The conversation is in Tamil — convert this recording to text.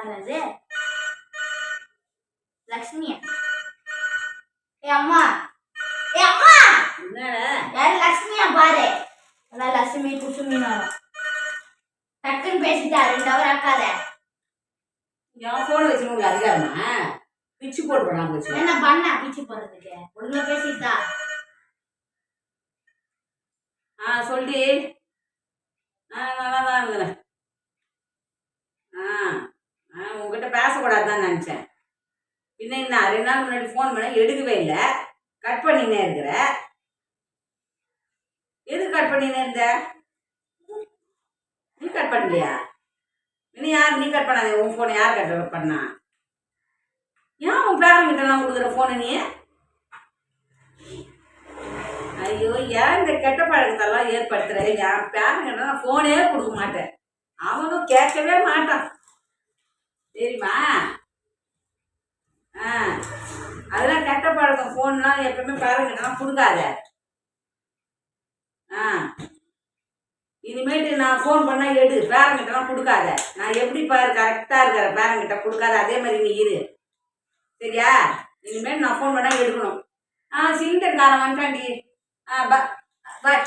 யாருது? லக்ஷ்மியா? அம்மா என்னடா யாரு? லக்ஷ்மியா பாரு. அதான் லட்சுமி குசுமின்னு வரும். டக்குன்னு பேசிட்டா 2 ஹவர் ஆக்காத. என் போன் வச்சு உங்களுக்கு அதிகாரமா பிச்சு போட்டு போடாம போச்சு. என்ன பண்ண பிச்சு போறதுக்கு? ஒழுங்கா பேசிட்டா. சொல்லி நல்லா தான் இருக்கிறேன். உங்ககிட்ட பேசக்கூடாதுதான் நினச்சேன். பின்ன என்ன 2 நாள் முன்னாடி ஃபோன் பண்ண எடுக்கவே இல்லை, கட் பண்ணினே இருக்கிற. எது கட் பண்ணினே இருந்த? நீ கட் பண்ணலையா? இன்னும் யார் நீ கட் பண்ணாத. உன் ஃபோனை யார் கட் பண்ணா? ஏன் உன் பேரங்கிட்டலாம் கொடுக்குற ஃபோனை நீ? ஐயோ, ஏன் இந்த கெட்ட பழக்கத்தெல்லாம் ஏற்படுத்துற? என் பேரங்கிட்ட நான் ஃபோனே கொடுக்க மாட்டேன். அவனும் கேட்கவே மாட்டான், தெரியுமா? அதெல்லாம் கெட்ட பழக்கம். ஃபோன்லாம் எப்பவுமே பேரங்கிட்டலாம் கொடுக்காத. இனிமேட்டு நான் ஃபோன் பண்ணால் எடு, பேரங்கிட்டலாம் கொடுக்காத. நான் எப்படி பாரு கரெக்டாக இருக்கிற, பேரங்கிட்ட கொடுக்காத. அதே மாதிரி நீ இரு, சரியா? இனிமேல் நான் ஃபோன் பண்ணால் எடுக்கணும். சிலிண்டர் காரம் வந்துட்டாண்டி. பாய்.